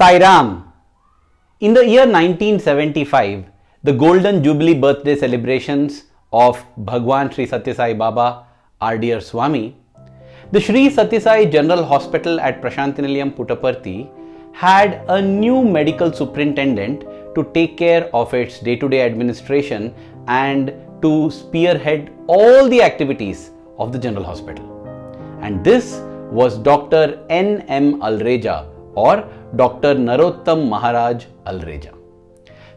Sai Ram. In the year 1975, the Golden Jubilee birthday celebrations of Bhagawan Sri Sathya Sai Baba, our dear Swami, the Sri Sathya Sai General Hospital at Prashantinilayam, Puttaparthi had a new medical superintendent to take care of its day-to-day administration and to spearhead all the activities of the General Hospital. And this was Dr. N.M. Alreja or Dr. Narottam Maharaj Alreja.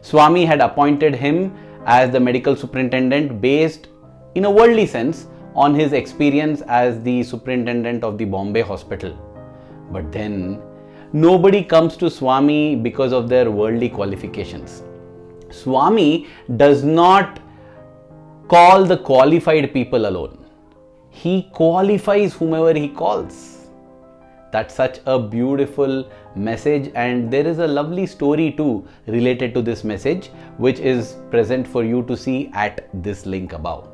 Swami had appointed him as the medical superintendent based, in a worldly sense, on his experience as the superintendent of the Bombay hospital. But then, nobody comes to Swami because of their worldly qualifications. Swami does not call the qualified people alone. He qualifies whomever he calls. That's such a beautiful message, and there is a lovely story too related to this message, which is present for you to see at this link above.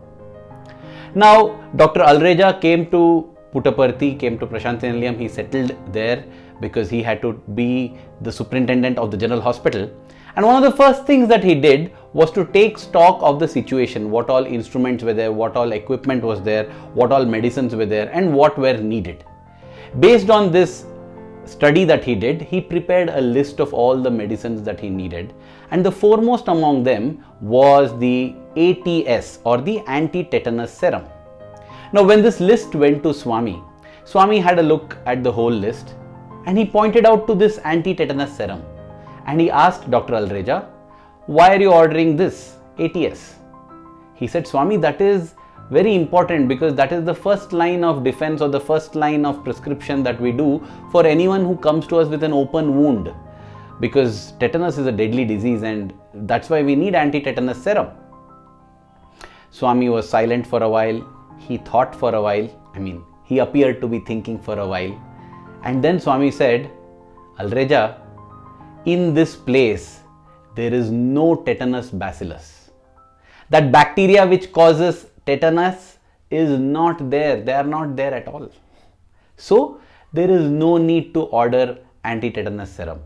Now, Dr. Alreja came to Puttaparthi, came to Prashantinilayam. He settled there because he had to be the superintendent of the general hospital. And one of the first things that he did was to take stock of the situation, what all instruments were there, what all equipment was there, what all medicines were there, and what were needed. Based on this study that he did, he prepared a list of all the medicines that he needed, and the foremost among them was the ATS or the anti-tetanus serum. Now, when this list went to Swami, Swami had a look at the whole list and he pointed out to this anti-tetanus serum and he asked Dr. Alreja, "Why are you ordering this ATS?" He said, "Swami, that is very important because that is the first line of defense or the first line of prescription that we do for anyone who comes to us with an open wound, because tetanus is a deadly disease and that's why we need anti-tetanus serum." Swami was silent for a while. He thought for a while. He appeared to be thinking for a while. And then Swami said, "Alreja, in this place there is no tetanus bacillus. That bacteria which causes tetanus is not there. They are not there at all. So there is no need to order anti-tetanus serum.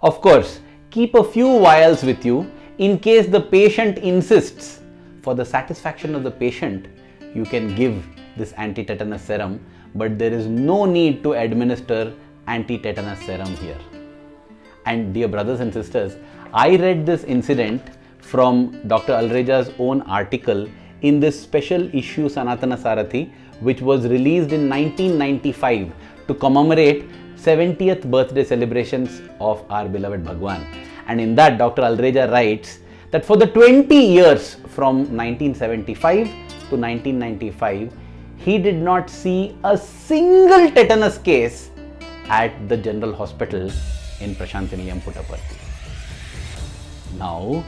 Of course, keep a few vials with you in case the patient insists. For the satisfaction of the patient, you can give this anti-tetanus serum, but there is no need to administer anti-tetanus serum here." And dear brothers and sisters, I read this incident from Dr. Alreja's own article in this special issue Sanatana Sarathi, which was released in 1995 to commemorate 70th birthday celebrations of our beloved Bhagawan. And in that, Dr. Alreja writes that for the 20 years from 1975 to 1995, he did not see a single tetanus case at the General Hospital in Prashantinilayam, Puttaparthi. Now,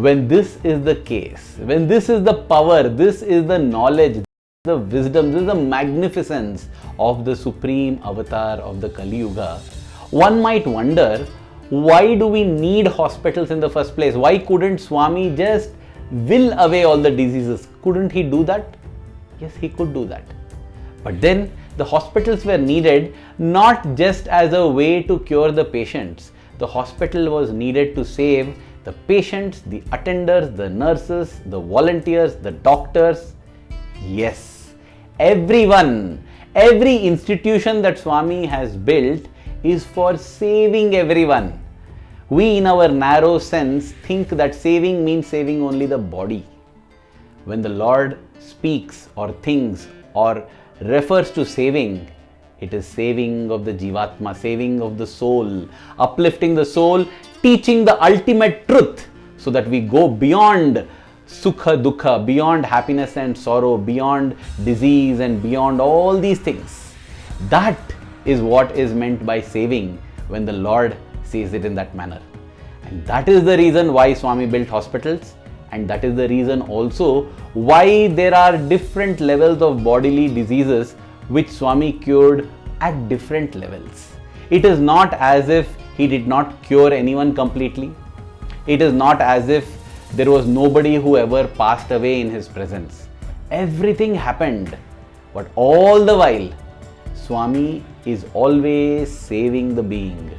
when this is the case, when this is the power, this is the knowledge, the wisdom, this is the magnificence of the supreme avatar of the Kali Yuga, one might wonder, why do we need hospitals in the first place? Why couldn't Swami just will away all the diseases? Couldn't he do that? Yes, he could do that. But then the hospitals were needed not just as a way to cure the patients. The hospital was needed to save the patients, the attenders, the nurses, the volunteers, the doctors. Yes, everyone, every institution that Swami has built is for saving everyone. We in our narrow sense think that saving means saving only the body. When the Lord speaks or thinks or refers to saving, it is saving of the Jivatma, saving of the soul, uplifting the soul, teaching the ultimate truth so that we go beyond Sukha Dukha, beyond happiness and sorrow, beyond disease and beyond all these things. That is what is meant by saving when the Lord says it in that manner. And that is the reason why Swami built hospitals, and that is the reason also why there are different levels of bodily diseases which Swami cured at different levels. It is not as if he did not cure anyone completely. It is not as if there was nobody who ever passed away in his presence. Everything happened, but all the while, Swami is always saving the being.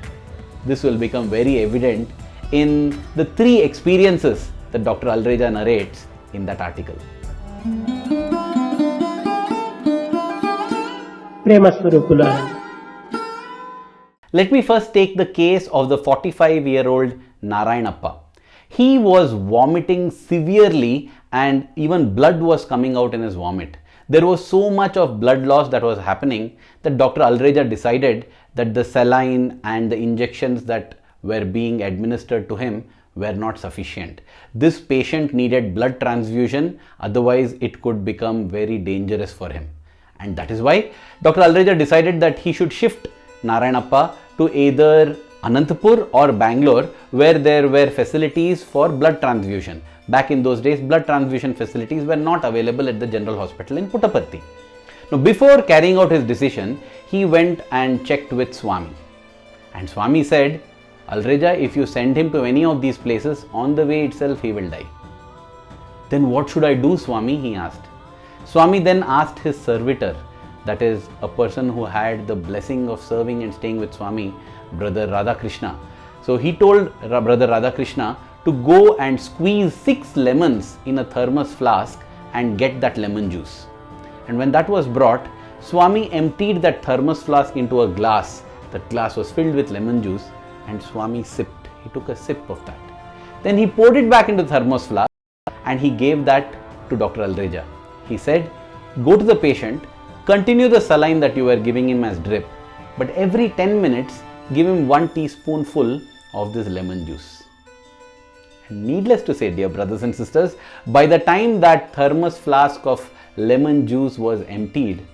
this will become very evident in the 3 experiences that Dr. Alreja narrates in that article. Let me first take the case of the 45-year-old Narayanappa. He was vomiting severely and even blood was coming out in his vomit. There was so much of blood loss that was happening that Dr. Alreja decided that the saline and the injections that were being administered to him were not sufficient. This patient needed blood transfusion, otherwise it could become very dangerous for him. And that is why Dr. Alreja decided that he should shift Narayanappa to either Anantapur or Bangalore, where there were facilities for blood transfusion. Back in those days, blood transfusion facilities were not available at the General Hospital in Puttaparthi. Now, before carrying out his decision, he went and checked with Swami. And Swami said, Alreja, if you send him to any of these places, on the way itself he will die. Then what should I do, Swami? He asked. Swami then asked his servitor, that is a person who had the blessing of serving and staying with Swami, Brother Radhakrishna. So he told Brother Radhakrishna to go and squeeze 6 lemons in a thermos flask and get that lemon juice. And when that was brought, Swami emptied that thermos flask into a glass. That glass was filled with lemon juice and Swami sipped. He took a sip of that. Then he poured it back into the thermos flask and he gave that to Dr. Alreja. He said, go to the patient, continue the saline that you were giving him as drip, but every 10 minutes give him 1 teaspoonful of this lemon juice. And needless to say, dear brothers and sisters, by the time that thermos flask of lemon juice was emptied,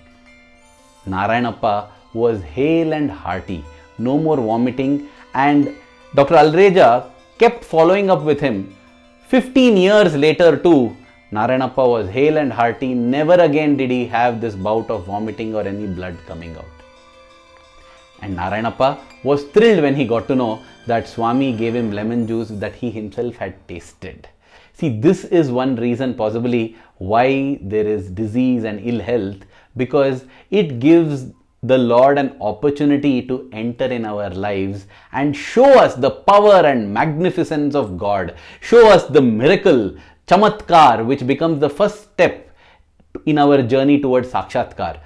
Narayanappa was hale and hearty, no more vomiting, and Dr. Alreja kept following up with him. 15 years later too, Narayanappa was hale and hearty. Never again did he have this bout of vomiting or any blood coming out. And Narayanappa was thrilled when he got to know that Swami gave him lemon juice that he himself had tasted. See, this is one reason possibly why there is disease and ill health, because it gives the Lord an opportunity to enter in our lives and show us the power and magnificence of God, show us the miracle, Chamatkar, which becomes the first step in our journey towards Sakshatkar.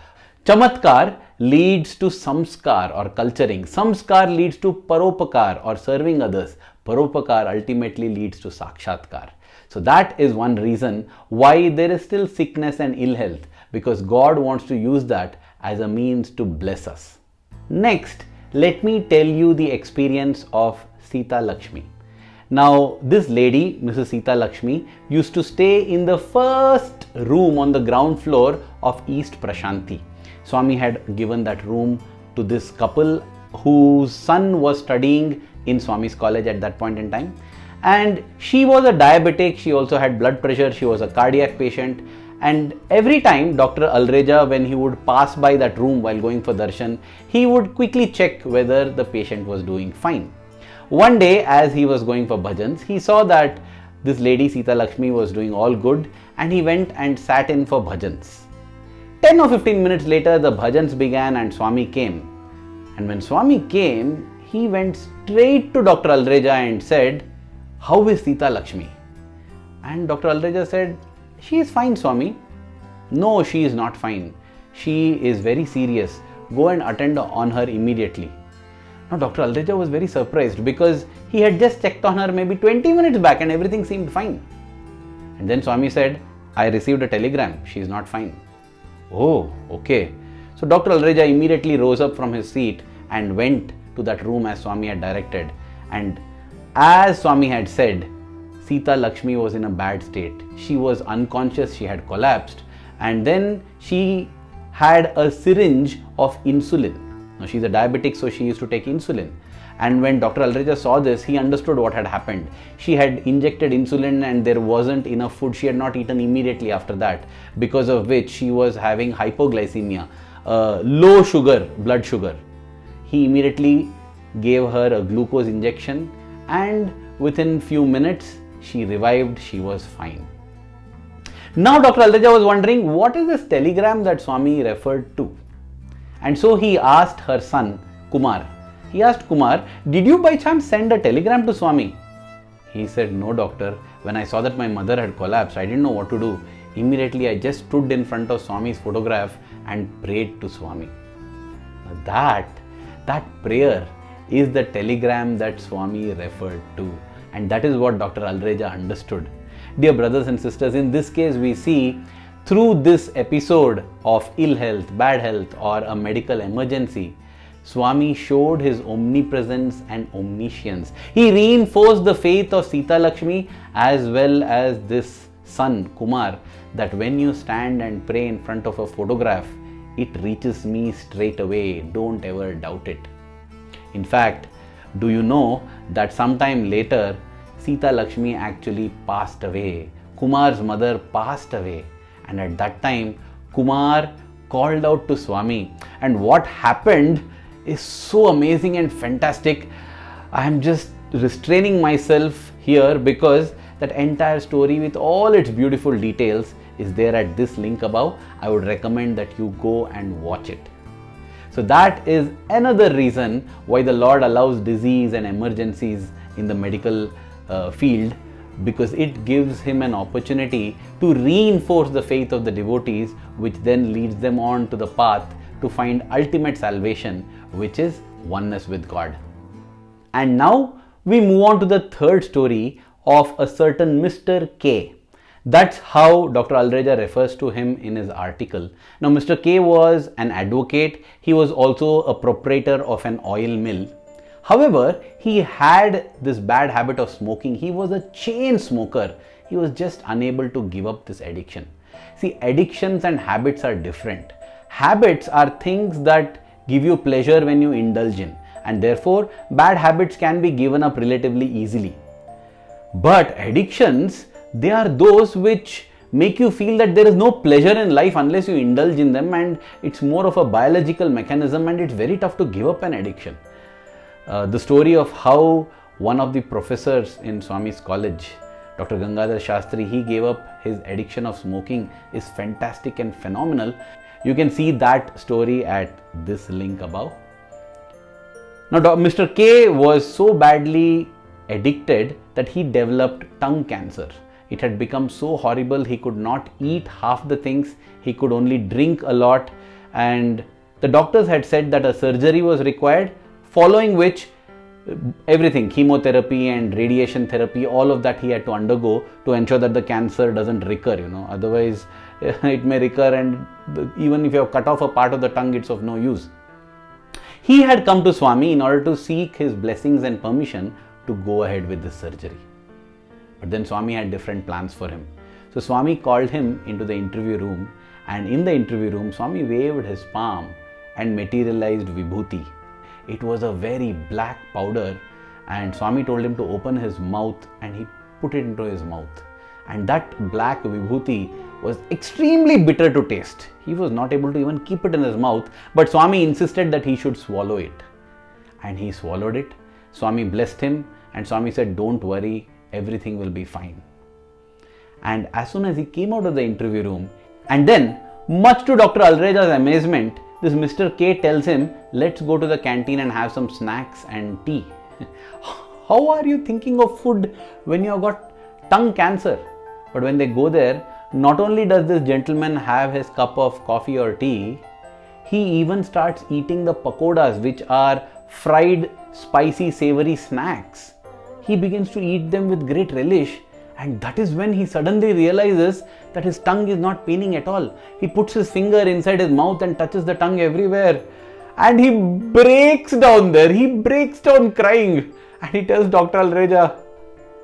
Chamatkar leads to Samskar or culturing. Samskar leads to Paropakar or serving others. Paropakar ultimately leads to Sakshatkar. So that is one reason why there is still sickness and ill health, because God wants to use that as a means to bless us. Next, let me tell you the experience of Sita Lakshmi. Now, this lady, Mrs. Sita Lakshmi, used to stay in the first room on the ground floor of East Prashanti. Swami had given that room to this couple whose son was studying in Swami's college at that point in time. And she was a diabetic, she also had blood pressure, she was a cardiac patient. And every time Dr. Alreja, when he would pass by that room while going for darshan, he would quickly check whether the patient was doing fine. One day, as he was going for bhajans, he saw that this lady Sita Lakshmi was doing all good, and he went and sat in for bhajans. 10 or 15 minutes later, the bhajans began and Swami came. And when Swami came, he went straight to Dr. Alreja and said, "How is Sita Lakshmi?" And Dr. Alreja said, "She is fine, Swami." "No, she is not fine. She is very serious. Go and attend on her immediately." Now, Dr. Alreja was very surprised because he had just checked on her maybe 20 minutes back and everything seemed fine. And then Swami said, "I received a telegram. She is not fine." "Oh, okay." So Dr. Alreja immediately rose up from his seat and went to that room as Swami had directed. And as Swami had said, Sita Lakshmi was in a bad state. She was unconscious, she had collapsed, and then she had a syringe of insulin. Now, she's a diabetic, so she used to take insulin. And when Dr. Alreja saw this, he understood what had happened. She had injected insulin and there wasn't enough food. She had not eaten immediately after that, because of which she was having hypoglycemia, low sugar, blood sugar. He immediately gave her a glucose injection, and within few minutes, she revived, she was fine. Now Dr. Alreja was wondering, what is this telegram that Swami referred to? And so he asked her son, Kumar, He asked Kumar, "Did you by chance send a telegram to Swami?" He said, "No, doctor. When I saw that my mother had collapsed, I didn't know what to do. Immediately I just stood in front of Swami's photograph and prayed to Swami." That prayer is the telegram that Swami referred to. And that is what Dr. Alreja understood. Dear brothers and sisters, in this case we see through this episode of ill health, bad health or a medical emergency, Swami showed his omnipresence and omniscience. He reinforced the faith of Sita Lakshmi as well as this son Kumar, that when you stand and pray in front of a photograph, it reaches me straight away. Don't ever doubt it. In fact, do you know that sometime later Sita Lakshmi actually passed away? Kumar's mother passed away, and at that time Kumar called out to Swami, and what happened is so amazing and fantastic. I am just restraining myself here because that entire story with all its beautiful details is there at this link above. I would recommend that you go and watch it. So that is another reason why the Lord allows disease and emergencies in the medical field, because it gives him an opportunity to reinforce the faith of the devotees, which then leads them on to the path to find ultimate salvation, which is oneness with God. And now we move on to the third story of a certain Mr. K. That's how Dr. Alreja refers to him in his article. Now, Mr. K was an advocate. He was also a proprietor of an oil mill. However, he had this bad habit of smoking. He was a chain smoker. He was just unable to give up this addiction. See, addictions and habits are different. Habits are things that give you pleasure when you indulge in, and therefore bad habits can be given up relatively easily. But addictions, they are those which make you feel that there is no pleasure in life unless you indulge in them, and it's more of a biological mechanism, and it's very tough to give up an addiction. The story of how one of the professors in Swami's college, Dr. Gangadhar Shastri, he gave up his addiction of smoking is fantastic and phenomenal. You can see that story at this link above. Now, Mr. K was so badly addicted that he developed tongue cancer. It had become so horrible, he could not eat half the things, he could only drink a lot, and the doctors had said that a surgery was required, following which everything, chemotherapy and radiation therapy, all of that he had to undergo to ensure that the cancer doesn't recur, otherwise it may recur, and even if you have cut off a part of the tongue, it's of no use. He had come to Swami in order to seek his blessings and permission to go ahead with this surgery. But then Swami had different plans for him. So Swami called him into the interview room, and in the interview room, Swami waved his palm and materialized vibhuti. It was a very black powder, and Swami told him to open his mouth, and he put it into his mouth. And that black vibhuti was extremely bitter to taste. He was not able to even keep it in his mouth, but Swami insisted that he should swallow it. And he swallowed it. Swami blessed him, and Swami said, "Don't worry, everything will be fine." And as soon as he came out of the interview room, and then, much to Dr. Alreja's amazement, this Mr. K tells him, "Let's go to the canteen and have some snacks and tea." How are you thinking of food when you have got tongue cancer? But when they go there, not only does this gentleman have his cup of coffee or tea, he even starts eating the pakodas, which are fried, spicy, savory snacks. He begins to eat them with great relish, and that is when he suddenly realizes that his tongue is not paining at all. He puts his finger inside his mouth and touches the tongue everywhere, and he breaks down there. He breaks down crying, and he tells Dr. Alreja,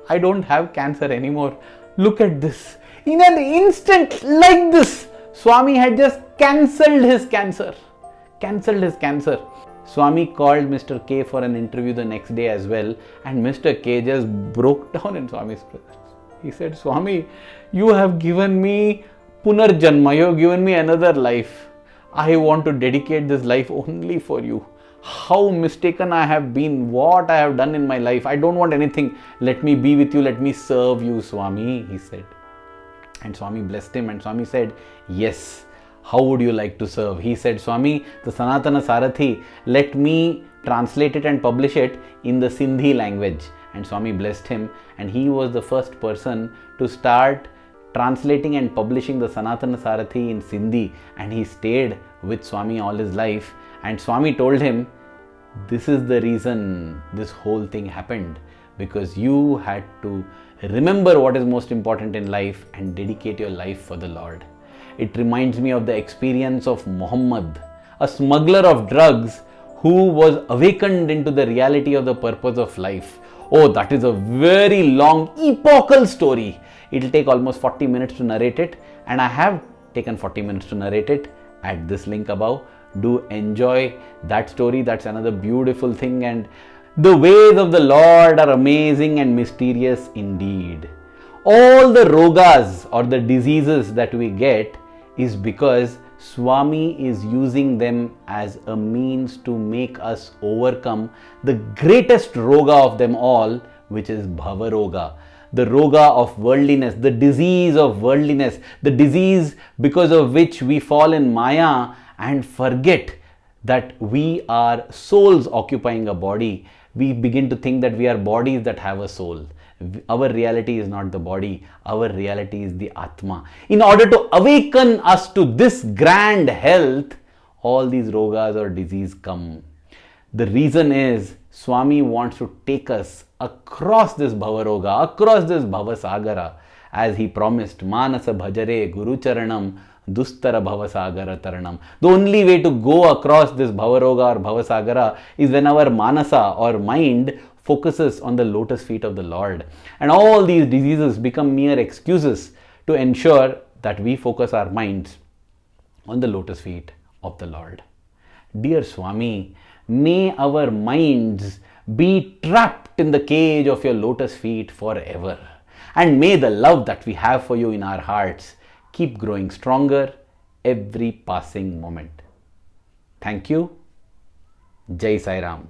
"I don't have cancer anymore. Look at this." In an instant like this, Swami had just cancelled his cancer. Swami called Mr. K for an interview the next day as well, and Mr. K just broke down in Swami's presence. He said, "Swami, you have given me punarjanma, you have given me another life. I want to dedicate this life only for you. How mistaken I have been, what I have done in my life. I don't want anything. Let me be with you, let me serve you, Swami," he said. And Swami blessed him, and Swami said, "Yes, how would you like to serve? He said, Swami, the Sanatana Sarathi, let me translate it and publish it in the Sindhi language. And Swami blessed him, and he was the first person to start translating and publishing the Sanatana Sarathi in Sindhi, and he stayed with Swami all his life. And Swami told him, this is the reason this whole thing happened, because you had to remember what is most important in life and dedicate your life for the Lord. It reminds me of the experience of Muhammad, a smuggler of drugs who was awakened into the reality of the purpose of life. Oh, that is a very long, epochal story. It will take almost 40 minutes to narrate it, and I have taken 40 minutes to narrate it at this link above. Do enjoy that story. That's another beautiful thing, and the ways of the Lord are amazing and mysterious indeed. All the rogas or the diseases that we get is because Swami is using them as a means to make us overcome the greatest roga of them all, which is Bhava Roga. The roga of worldliness, the disease of worldliness, the disease because of which we fall in Maya and forget that we are souls occupying a body. We begin to think that we are bodies that have a soul. Our reality is not the body, our reality is the Atma. In order to awaken us to this grand health, all these rogas or disease come. The reason is Swami wants to take us across this Bhava Roga, across this Bhava Sagara, as he promised, Manasa Bhajare Guru Charanam Dustara Bhava Sagara Taranam. The only way to go across this Bhava Roga or Bhava Sagara is when our Manasa or mind focuses on the lotus feet of the Lord. And all these diseases become mere excuses to ensure that we focus our minds on the lotus feet of the Lord. Dear Swami, may our minds be trapped in the cage of your lotus feet forever. And may the love that we have for you in our hearts keep growing stronger every passing moment. Thank you. Jai Sai Ram.